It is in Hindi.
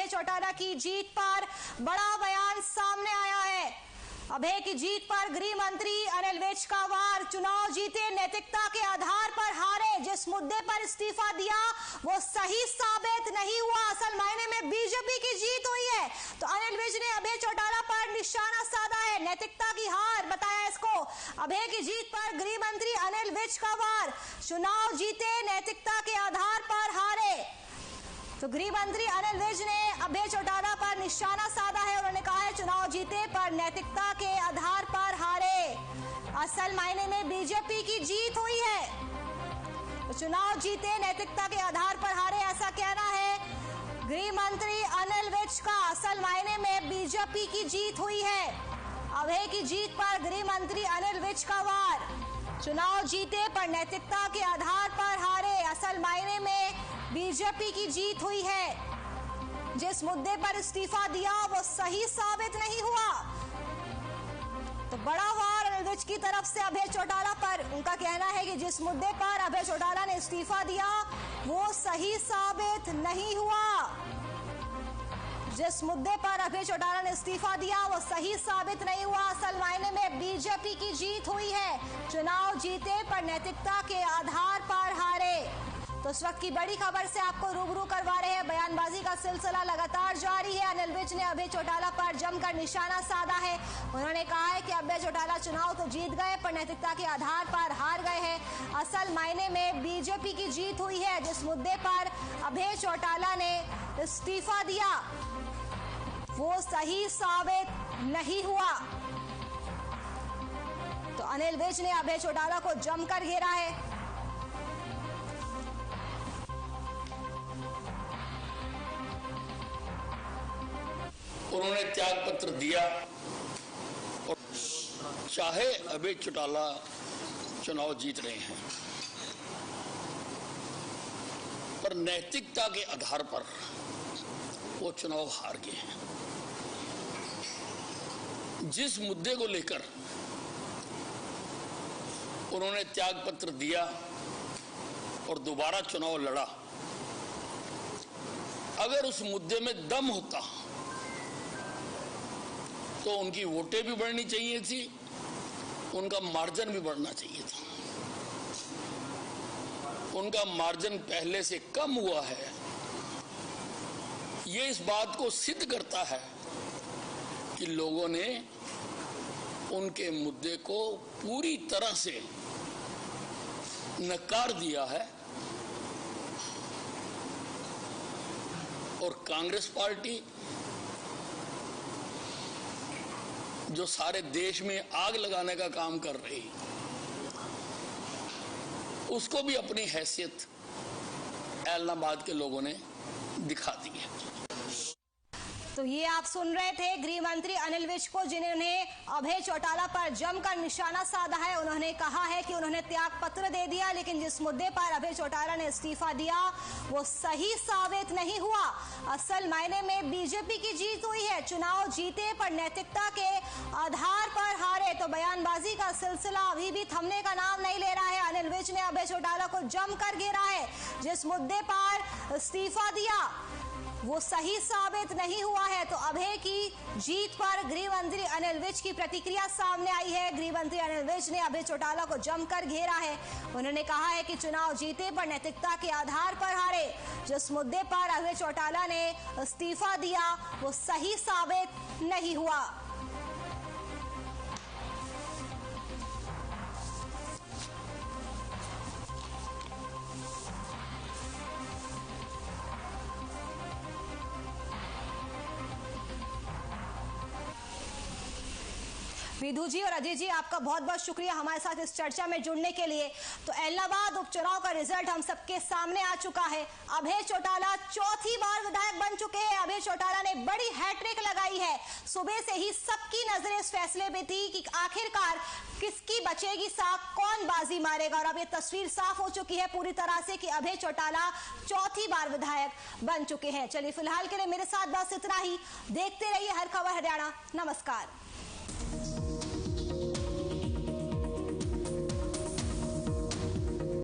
अभय चौटाला की जीत पर बड़ा बयान सामने आया है। अभय की जीत पर गृह मंत्री अनिल विज का वार। चुनाव जीते, नैतिकता के आधार पर हारे, जिस मुद्दे पर इस्तीफा दिया वो सही साबित नहीं हुआ, असल मायने में बीजेपी की जीत हुई है। तो अनिल विज ने अभय चौटाला पर निशाना साधा है, नैतिकता की हार बताया इसको। अभय की जीत पर गृह मंत्री अनिल विज का वार। चुनाव जीते, नैतिकता के आधार पर हारे। तो गृह मंत्री अनिल विज ने अभय चौटाला पर निशाना साधा है। उन्होंने कहा है चुनाव जीते पर नैतिकता के आधार पर हारे, असल मायने में बीजेपी की जीत हुई है। तो चुनाव जीते, नैतिकता के आधार पर हारे, ऐसा कहना है गृह मंत्री अनिल विज का। असल मायने में बीजेपी की जीत हुई है। अभय की जीत पर गृह मंत्री अनिल विज का वार। चुनाव जीते पर नैतिकता के आधार पर हारे, असल मायने में बीजेपी की जीत हुई है। जिस मुद्दे पर इस्तीफा दिया वो सही साबित नहीं हुआ। तो बड़ा वार अनिल विज की तरफ से अभय चौटाला पर। उनका कहना है कि जिस मुद्दे पर अभय चौटाला ने इस्तीफा दिया वो सही साबित नहीं हुआ। जिस मुद्दे पर अभय चौटाला ने इस्तीफा दिया वो सही साबित नहीं हुआ, असल मायने में बीजेपी की जीत हुई है। चुनाव जीते पर नैतिकता के आधार पर हारे। तो इस वक्त की बड़ी खबर से आपको रूबरू करवा रहे हैं। बयानबाजी का सिलसिला लगातार जारी है। अनिल विज ने अभय चौटाला पर जमकर निशाना साधा है। उन्होंने कहा है कि अभय चौटाला चुनाव तो जीत गए पर नैतिकता के आधार पर हार गए हैं, असल मायने में बीजेपी की जीत हुई है। जिस मुद्दे पर अभय चौटाला ने इस्तीफा दिया वो सही साबित नहीं हुआ। तो अनिल विज ने अभय चौटाला को जमकर घेरा है। उन्होंने त्याग पत्र दिया और चाहे अभय चौटाला चुनाव जीत रहे हैं पर नैतिकता के आधार पर वो चुनाव हार गए हैं। जिस मुद्दे को लेकर उन्होंने त्याग पत्र दिया और दोबारा चुनाव लड़ा, अगर उस मुद्दे में दम होता तो उनकी वोटें भी बढ़नी चाहिए थी, उनका मार्जिन भी बढ़ना चाहिए था। उनका मार्जिन पहले से कम हुआ है। ये इस बात को सिद्ध करता है कि लोगों ने उनके मुद्दे को पूरी तरह से नकार दिया है और कांग्रेस पार्टी जो सारे देश में आग लगाने का काम कर रही, उसको भी अपनी हैसियत ऐलनाबाद के लोगों ने दिखा दी है। तो ये आप सुन रहे थे गृह मंत्री अनिल विज को, जिन्होंने अभय चौटाला पर जमकर निशाना साधा है। उन्होंने कहा है कि उन्होंने त्याग पत्र दे दिया, लेकिन जिस मुद्दे पर अभय चौटाला ने इस्तीफा दिया वो सही साबित नहीं हुआ, असल मायने में बीजेपी की जीत हुई है। चुनाव जीते पर नैतिकता के आधार पर हारे। तो बयानबाजी का सिलसिला अभी भी थमने का नाम नहीं ले रहा है। अनिल विज ने अभय चौटाला को जमकर घेरा है। जिस मुद्दे पर इस्तीफा दिया वो सही साबित नहीं हुआ है। तो अभय की जीत पर गृह मंत्री अनिल विज की प्रतिक्रिया सामने आई है। गृह मंत्री अनिल विज ने अभय चौटाला को जमकर घेरा है। उन्होंने कहा है कि चुनाव जीते पर नैतिकता के आधार पर हारे। जिस मुद्दे पर अभय चौटाला ने इस्तीफा दिया वो सही साबित नहीं हुआ। विधु जी और अजय जी, आपका बहुत बहुत शुक्रिया हमारे साथ इस चर्चा में जुड़ने के लिए। तो ऐलनाबाद उपचुनाव का रिजल्ट हम सबके सामने आ चुका है। अभय चौटाला चौथी बार विधायक बन चुके हैं। अभय चौटाला ने बड़ी हैट्रिक लगाई है। सुबह से ही सबकी नजरें इस फैसले में थी कि आखिरकार किसकी बचेगी साख, कौन बाजी मारेगा। और अब ये तस्वीर साफ हो चुकी है पूरी तरह से कि अभय चौटाला चौथी बार विधायक बन चुके हैं। चलिए फिलहाल के लिए मेरे साथ बस इतना ही। देखते रहिए हर खबर हरियाणा। नमस्कार।